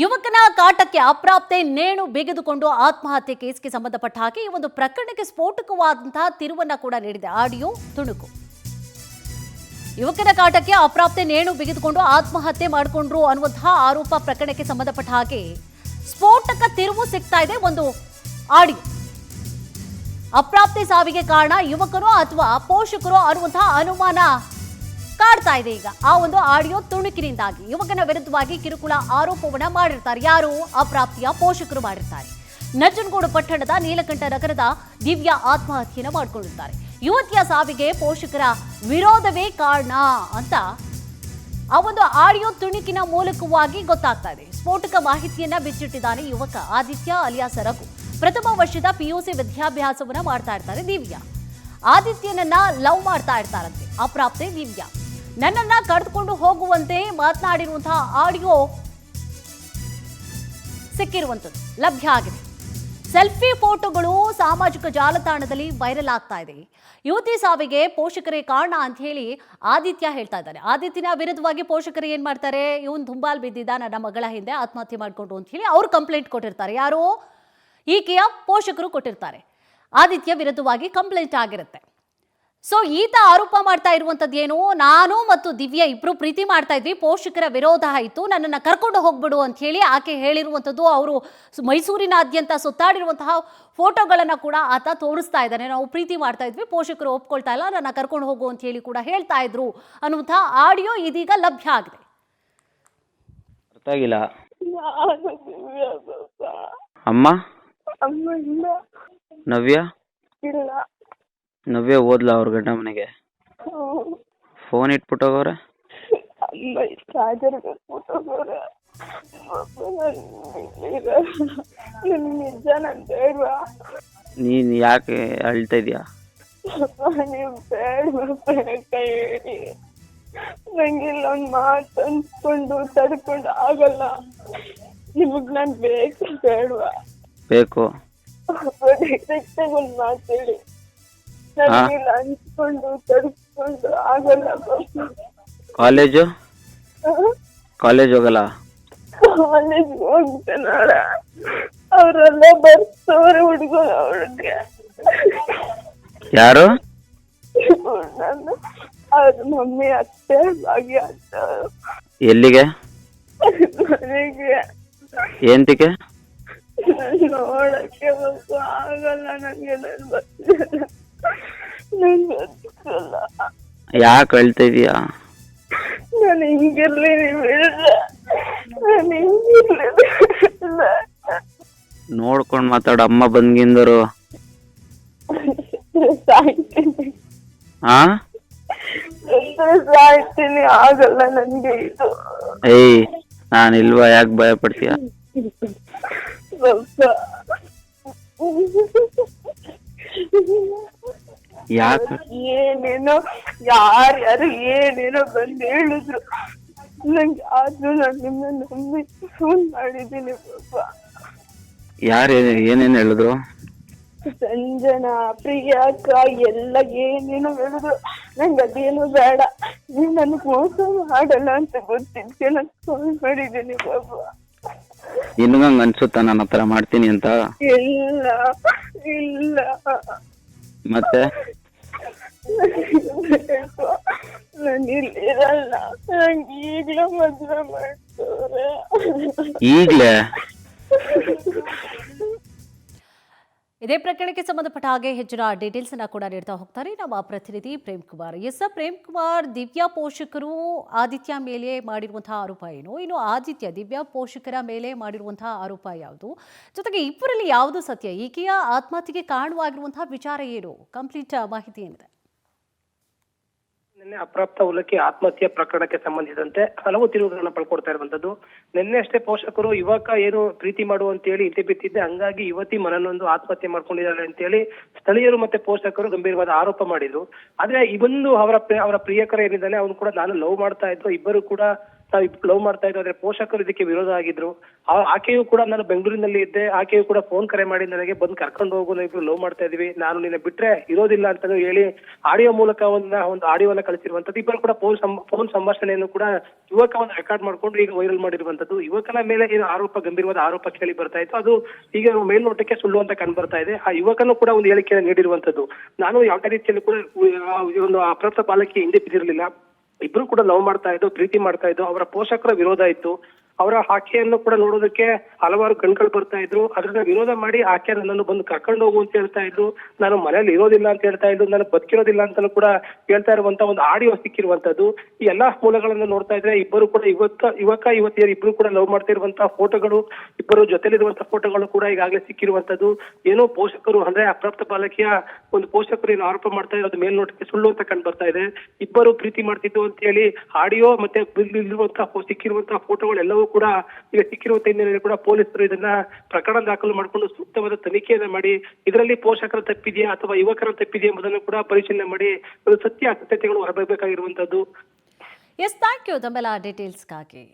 ಯುವಕನ ಕಾಟಕ್ಕೆ ಅಪ್ರಾಪ್ತೆ ನೇಣು ಬಿಗಿದುಕೊಂಡು ಆತ್ಮಹತ್ಯೆ ಕೇಸ್ಗೆ ಸಂಬಂಧಪಟ್ಟ ಹಾಗೆ ಈ ಒಂದು ಪ್ರಕರಣಕ್ಕೆ ಸ್ಫೋಟಕವಾದಂತಹ ತಿರುವನ್ನ ಕೂಡ ನೀಡಿದೆ ಆಡಿಯೋ ತುಣುಕು. ಯುವಕನ ಕಾಟಕ್ಕೆ ಅಪ್ರಾಪ್ತೆ ನೇಣು ಬಿಗಿದುಕೊಂಡು ಆತ್ಮಹತ್ಯೆ ಮಾಡಿಕೊಂಡ್ರು ಅನ್ನುವಂತಹ ಆರೋಪ ಪ್ರಕರಣಕ್ಕೆ ಸಂಬಂಧಪಟ್ಟ ಹಾಗೆ ಸ್ಫೋಟಕ ತಿರುವು ಸಿಗ್ತಾ ಇದೆ. ಒಂದು ಆಡಿಯೋ ಅಪ್ರಾಪ್ತೆ ಸಾವಿಗೆ ಕಾರಣ ಯುವಕರು ಅಥವಾ ಪೋಷಕರು ಅನ್ನುವಂತಹ ಅನುಮಾನ ಕಾಡ್ತಾ ಇದೆ. ಈಗ ಆ ಒಂದು ಆಡಿಯೋ ತುಣುಕಿನಿಂದಾಗಿ ಯುವಕನ ವಿರುದ್ಧವಾಗಿ ಕಿರುಕುಳ ಆರೋಪವನ್ನ ಮಾಡಿರ್ತಾರೆ. ಯಾರು? ಅಪ್ರಾಪ್ತಿಯ ಪೋಷಕರು ಮಾಡಿರ್ತಾರೆ. ನಂಜನಗೂಡು ಪಟ್ಟಣದ ನೀಲಕಂಠ ನಗರದ ದಿವ್ಯಾ ಆತ್ಮಹತ್ಯೆಯನ್ನು ಮಾಡಿಕೊಂಡಿರ್ತಾರೆ. ಯುವತಿಯ ಸಾವಿಗೆ ಪೋಷಕರ ವಿರೋಧವೇ ಕಾರಣ ಅಂತ ಆ ಒಂದು ಆಡಿಯೋ ತುಣುಕಿನ ಮೂಲಕವಾಗಿ ಗೊತ್ತಾಗ್ತಾ ಇದೆ. ಸ್ಫೋಟಕ ಮಾಹಿತಿಯನ್ನ ಬಿಚ್ಚಿಟ್ಟಿದ್ದಾನೆ ಯುವಕ ಆದಿತ್ಯ ಅಲಿಯಾಸ್ ರಘು. ಪ್ರಥಮ ವರ್ಷದ PUC ವಿದ್ಯಾಭ್ಯಾಸವನ್ನ ಮಾಡ್ತಾ ಇರ್ತಾರೆ ದಿವ್ಯಾ. ಆದಿತ್ಯನನ್ನ ಲವ್ ಮಾಡ್ತಾ ಇರ್ತಾರಂತೆ ಅಪ್ರಾಪ್ತೆ ದಿವ್ಯಾ. ನನ್ನನ್ನ ಕರೆದುಕೊಂಡು ಹೋಗುವಂತೆ ಮಾತನಾಡಿರುವಂತಹ ಆಡಿಯೋ ಸಿಕ್ಕಿರುವಂಥದ್ದು ಲಭ್ಯ ಆಗಿದೆ. ಸೆಲ್ಫಿ ಫೋಟೋಗಳು ಸಾಮಾಜಿಕ ಜಾಲತಾಣದಲ್ಲಿ ವೈರಲ್ ಆಗ್ತಾ ಇದೆ. ಯುವತಿ ಸಾವಿಗೆ ಪೋಷಕರೇ ಕಾರಣ ಅಂತ ಹೇಳಿ ಆದಿತ್ಯ ಹೇಳ್ತಾ ಇದ್ದಾರೆ. ಆದಿತ್ಯನ ವಿರುದ್ಧವಾಗಿ ಪೋಷಕರು ಏನ್ ಮಾಡ್ತಾರೆ? ಇವನ್ ದುಂಬಾಲ್ ಬಿದ್ದಿದ್ದ ನನ್ನ ಮಗಳ ಹಿಂದೆ ಆತ್ಮಹತ್ಯೆ ಮಾಡ್ಕೊಂಡು ಅಂತ ಹೇಳಿ ಅವ್ರು ಕಂಪ್ಲೇಂಟ್ ಕೊಟ್ಟಿರ್ತಾರೆ. ಯಾರು? ಈಕೆಯ ಪೋಷಕರು ಕೊಟ್ಟಿರ್ತಾರೆ. ಆದಿತ್ಯ ವಿರುದ್ಧವಾಗಿ ಕಂಪ್ಲೇಂಟ್ ಆಗಿರುತ್ತೆ. ಸೊ ಈತ ಆರೋಪ ಮಾಡ್ತಾ ಇರುವಂಥದ್ದು ಏನು? ನಾನು ಮತ್ತು ದಿವ್ಯಾ ಇಬ್ರು ಪ್ರೀತಿ ಮಾಡ್ತಾ ಇದ್ವಿ, ಪೋಷಕರ ವಿರೋಧ ಆಯಿತು, ನನ್ನನ್ನು ಕರ್ಕೊಂಡು ಹೋಗ್ಬಿಡು ಅಂತ ಹೇಳಿ ಆಕೆ ಹೇಳಿರುವಂಥದ್ದು. ಅವರು ಮೈಸೂರಿನಾದ್ಯಂತ ಸುತ್ತಾಡಿರುವಂತಹ ಫೋಟೋಗಳನ್ನು ಕೂಡ ಆತ ತೋರಿಸ್ತಾ ಇದ್ದಾನೆ. ನಾವು ಪ್ರೀತಿ ಮಾಡ್ತಾ ಇದ್ವಿ, ಪೋಷಕರು ಒಪ್ಕೊಳ್ತಾ ಇಲ್ಲ, ನನ್ನ ಕರ್ಕೊಂಡು ಹೋಗು ಅಂತ ಹೇಳಿ ಕೂಡ ಹೇಳ್ತಾ ಇದ್ರು ಅನ್ನುವಂತಹ ಆಡಿಯೋ ಇದೀಗ ಲಭ್ಯ ಆಗಿದೆ. ಅರ್ಥ ಆಗಿಲ್ಲ ಅಮ್ಮ. ನವ್ಯ ಇಲ್ಲ. ನವ್ಯ ಓದ್ಲ ಅವ್ರ ಗಂಡ ಮನೆಗೆ ಫೋನ್ ಇಟ್ಬಿಟ್ಟೋಗವ್ರೆ. ಅಮ್ಮ ಚಾರ್ಜರ್ ಬಿಟ್ಬಿಟ್ಟೋಗವ್ರೆ. ನಿಜ ನನ್ ಬೇಡ್ವಾ? ನೀನ್ ಯಾಕೆ ಅಳ್ತಾ ಇದೀಯಾ? ನೀವು ಬೇಡ ಹೇಳಿ. ನಂಗೆ ಇಲ್ಲೊಂದು ಮಾತು ಅನ್ಸ್ಕೊಂಡು ತಡ್ಕೊಂಡು ಆಗಲ್ಲ. ನಿಮಗ್ ನಾನ್ ಬೇಕು ಬೇಡ್ವಾ? ಬೇಕು. ಒಂದು ಮಾತು ಹೇಳಿ. ನನಗಿಲ್ಲ ಅನ್ಸ್ಕೊಂಡು ತಡ್ಕೊಂಡು ಆಗಲ್ಲ. ಕಾಲೇಜು ಹೋಗಲ್ಲ? ಕಾಲೇಜ್ ಹೋಗ್ತೆ ನಾಳೆ. ಅವರೆಲ್ಲ ಬರ್ತಾರೆ ಹುಡುಗರು. ಅವ್ರಿಗೆ ಯಾರು? ನಾನು ಅವ್ರ ಮಮ್ಮಿ ಅತ್ತೆ ಭಾಗ್ಯ ಅತ್ತೆ. ಎಲ್ಲಿಗೆ? ಮನೆಗೆ. ಏಂತಿಗೆ? ನೋಡಕ್ಕೆ ಆಗಲ್ಲ ನನಗೆ. ನಾನು ಬರ್ತಿಲ್ಲ. ನಾನು ಬರ್ತಿಲ್ಲ. ಯಾಕೆ ಅಳ್ತಾ ಇದೀಯಾ? ನಾನು ಹಿಂಗಿರ್ಲಿ ನೀವು ನಾನು ಹಿಂಗಿರ್ಲಿ. ನೋಡ್ಕೊಂಡ್ ಮಾತಾಡ. ಅಮ್ಮ ಬಂದ್ಗಿಂದರು ಸಾಯ್ತೀನಿ. ಹಾ ಸಾಯ್ತೀನಿ. ಆಗಲ್ಲ ನನ್ಗೆ ಇದು. ಏಯ್ ನಾನಿಲ್ವಾ? ಯಾಕೆ ಭಯ ಪಡ್ತೀಯ? ಯಾಕೆ? ಏನೇನೋ ಯಾರ್ಯಾರು ಏನೇನೋ ಬಂದು ಹೇಳಿದ್ರು ನಂಗೆ. ಆದ್ರೂ ನಾನು ನಿಮ್ಮನ್ನ ನಂಬಿ ಫೋನ್ ಮಾಡಿದ್ದೀನಿ ಪಾಪ. ಯಾರು ಏನೇನು ಹೇಳಿದ್ರು? ಸಂಜನಾ, ಪ್ರಿಯಾಕ ಎಲ್ಲ ಏನೇನೋ ಹೇಳಿದ್ರು. ನಂಗೆ ಅದೇನು ಬೇಡ, ನೀವ್ ನನಗ್ ಮೋಸ ಮಾಡಲ್ಲ ಅಂತ ಗೊತ್ತಿದ್ಕೆ ನಾನು ಫೋನ್ ಮಾಡಿದ್ದೀನಿ ಪಾಪ. ನಿನ್ಗಂಗ ಅನ್ಸುತ್ತಾ ನಾನು ಹತ್ರ ಮಾಡ್ತೀನಿ ಅಂತ? ಇಲ್ಲ ಇಲ್ಲ. ಮತ್ತೆ ನಾನು ಇಲ್ಲಿರಲ್ಲ. ನಂಗೆ ಈಗ್ಲೇ ಮದ್ವೆ ಮಾಡ್ತವ್ರೆ. ಇದೇ ಪ್ರಕರಣಕ್ಕೆ ಸಂಬಂಧಪಟ್ಟ ಹಾಗೆ ಹೆಚ್ಚಿನ ಡೀಟೇಲ್ಸ್ ಅನ್ನ ಕೂಡ ನೀಡ್ತಾ ಹೋಗ್ತಾರೆ ನಮ್ಮ ಪ್ರತಿನಿಧಿ ಪ್ರೇಮ್ ಕುಮಾರ್. ಪ್ರೇಮ್ ಕುಮಾರ್, ದಿವ್ಯಾ ಪೋಷಕರು ಆದಿತ್ಯ ಮೇಲೆ ಮಾಡಿರುವಂತಹ ಆರೋಪ ಏನು? ಇನ್ನು ಆದಿತ್ಯ ದಿವ್ಯಾ ಪೋಷಕರ ಮೇಲೆ ಮಾಡಿರುವಂತಹ ಆರೋಪ ಯಾವುದು? ಜೊತೆಗೆ ಇಬ್ಬರಲ್ಲಿ ಯಾವುದು ಸತ್ಯ? ಈಕೆಯ ಆತ್ಮಹತ್ಯೆಗೆ ಕಾರಣವಾಗಿರುವಂತಹ ವಿಚಾರ ಏನು? ಕಂಪ್ಲೀಟ್ ಮಾಹಿತಿ ಏನಿದೆ? ನಿನ್ನೆ ಅಪ್ರಾಪ್ತ ಹುಲಕಿ ಆತ್ಮಹತ್ಯೆ ಪ್ರಕರಣಕ್ಕೆ ಸಂಬಂಧಿಸಿದಂತೆ ಹಲವು ತಿರುವುಗಳನ್ನ ಪಡ್ಕೊಡ್ತಾ ಇರುವಂತದ್ದು. ನಿನ್ನೆ ಅಷ್ಟೇ ಪೋಷಕರು ಯುವಕ ಏನು ಪ್ರೀತಿ ಮಾಡು ಅಂತ ಹೇಳಿ ಇಂಟಿ ಬಿತ್ತಿದ್ದೆ, ಹಂಗಾಗಿ ಯುವತಿ ಮನನೊಂದು ಆತ್ಮಹತ್ಯೆ ಮಾಡ್ಕೊಂಡಿದ್ದಾಳೆ ಅಂತ ಹೇಳಿ ಸ್ಥಳೀಯರು ಮತ್ತೆ ಪೋಷಕರು ಗಂಭೀರವಾದ ಆರೋಪ ಮಾಡಿದ್ರು. ಆದ್ರೆ ಇವೊಂದು ಅವರ ಪ್ರಿಯಕರ ಏನಿದ್ದಾನೆ ಅವನು ಕೂಡ ನಾನು ಲವ್ ಮಾಡ್ತಾ ಇದ್ದು, ಇಬ್ಬರು ಕೂಡ ನಾವು ಲವ್ ಮಾಡ್ತಾ ಇದ್ವಿ, ಆದ್ರೆ ಪೋಷಕರು ಇದಕ್ಕೆ ವಿರೋಧ ಆಗಿದ್ರು. ಆಕೆಯು ಕೂಡ ನಾನು ಬೆಂಗಳೂರಿನಲ್ಲಿ ಇದ್ದೆ, ಆಕೆಯು ಕೂಡ ಫೋನ್ ಕರೆ ಮಾಡಿ ನನಗೆ ಬಂದು ಕರ್ಕೊಂಡು ಹೋಗು, ನಾವು ಇಬ್ರು ಲವ್ ಮಾಡ್ತಾ ಇದೀವಿ, ನಾನು ನಿನ್ನ ಬಿಟ್ರೆ ಇರೋದಿಲ್ಲ ಅಂತಾನು ಹೇಳಿ ಆಡಿಯೋ ಮೂಲಕ ಒಂದು ಆಡಿಯೋನ ಕಳಿಸಿರುವಂತದ್ದು. ಇಬ್ಬರು ಕೂಡ ಫೋನ್ ಸಂಭಾಷಣೆಯನ್ನು ಕೂಡ ಯುವಕ ಒಂದು ರೆಕಾರ್ಡ್ ಮಾಡ್ಕೊಂಡು ಈಗ ವೈರಲ್ ಮಾಡಿರುವಂತದ್ದು. ಯುವಕನ ಮೇಲೆ ಏನು ಆರೋಪ, ಗಂಭೀರವಾದ ಆರೋಪ ಕೇಳಿ ಬರ್ತಾ ಇತ್ತು, ಅದು ಈಗ ಮೇಲ್ನೋಟಕ್ಕೆ ಸುಳ್ಳು ಅಂತ ಕಂಡು ಬರ್ತಾ ಇದೆ. ಆ ಯುವಕನು ಕೂಡ ಒಂದು ಹೇಳಿಕೆಯನ್ನು ನೀಡಿರುವಂತದ್ದು. ನಾನು ಯಾವುದೇ ರೀತಿಯಲ್ಲಿ ಕೂಡ ಒಂದು ಅಪ್ರಾಪ್ತ ಬಾಲಕಿ ಹಿಂದೆ ಬಿದ್ದಿರಲಿಲ್ಲ, ಇಬ್ರು ಕೂಡ ಲವ್ ಮಾಡ್ತಾ ಇದ್ದು, ಪ್ರೀತಿ ಮಾಡ್ತಾ ಇದ್ದು. ಅವರ ಪೋಷಕರ ವಿರೋಧ ಇತ್ತು. ಅವರ ಆಕೆಯನ್ನು ಕೂಡ ನೋಡೋದಕ್ಕೆ ಹಲವಾರು ಕಣ್ಗಳು ಬರ್ತಾ ಇದ್ರು. ಅದನ್ನ ವಿರೋಧ ಮಾಡಿ ಆಕೆ ನನ್ನನ್ನು ಬಂದು ಕರ್ಕೊಂಡು ಹೋಗು ಅಂತ ಹೇಳ್ತಾ ಇದ್ರು. ನಾನು ಮನೇಲಿ ಇರೋದಿಲ್ಲ ಅಂತ ಹೇಳ್ತಾ ಇದ್ರು, ನಾನು ಬದುಕಿರೋದಿಲ್ಲ ಅಂತಾನು ಕೂಡ ಹೇಳ್ತಾ ಇರುವಂತ ಒಂದು ಆಡಿಯೋ ಸಿಕ್ಕಿರುವಂತದ್ದು. ಈ ಎಲ್ಲಾ ಮೂಲಗಳನ್ನು ನೋಡ್ತಾ ಇದ್ರೆ ಇಬ್ಬರು ಕೂಡ ಯುವಕ ಯುವತಿಯರು ಇಬ್ರು ಕೂಡ ಲವ್ ಮಾಡ್ತಾ ಇರುವಂತಹ ಫೋಟೋಗಳು, ಇಬ್ಬರು ಜೊತೆಲಿರುವಂತಹ ಫೋಟೋಗಳು ಕೂಡ ಈಗಾಗಲೇ ಸಿಕ್ಕಿರುವಂತದ್ದು. ಏನೋ ಪೋಷಕರು ಅಂದ್ರೆ ಅಪ್ರಾಪ್ತ ಬಾಲಕಿಯ ಒಂದು ಪೋಷಕರು ಏನು ಆರೋಪ ಮಾಡ್ತಾ ಇರೋದು ಮೇಲ್ನೋಟಕ್ಕೆ ಸುಳ್ಳು ಅಂತ ಕಂಡು ಬರ್ತಾ ಇದೆ. ಇಬ್ಬರು ಪ್ರೀತಿ ಮಾಡ್ತಿದ್ದು ಅಂತ ಹೇಳಿ ಆಡಿಯೋ ಮತ್ತೆ ಇಲ್ಲಿರುವಂತಹ ಸಿಕ್ಕಿರುವಂತಹ ಫೋಟೋಗಳು ಎಲ್ಲವೂ ಕೂಡ ಈಗ ಸಿಕ್ಕಿರುವಂತ ಹಿನ್ನೆಲೆಯಲ್ಲಿ ಕೂಡ ಪೊಲೀಸರು ಇದನ್ನ ಪ್ರಕರಣ ದಾಖಲು ಮಾಡಿಕೊಂಡು ಸೂಕ್ತವಾದ ತನಿಖೆಯನ್ನ ಮಾಡಿ ಇದರಲ್ಲಿ ಪೋಷಕರ ತಪ್ಪಿದೆಯಾ ಅಥವಾ ಯುವಕರ ತಪ್ಪಿದೆಯಾ ಎಂಬುದನ್ನು ಕೂಡ ಪರಿಶೀಲನೆ ಮಾಡಿ ಒಂದು ಸತ್ಯಾಸತ್ಯತೆಗಳು ಹೊರಬರಬೇಕಾಗಿರುವಂತದ್ದು. ಎಸ್, ಥ್ಯಾಂಕ್ ಯು ತಮ್ಮೆಲ್ಲ ಡೀಟೇಲ್ಸ್ಗಾಗಿ.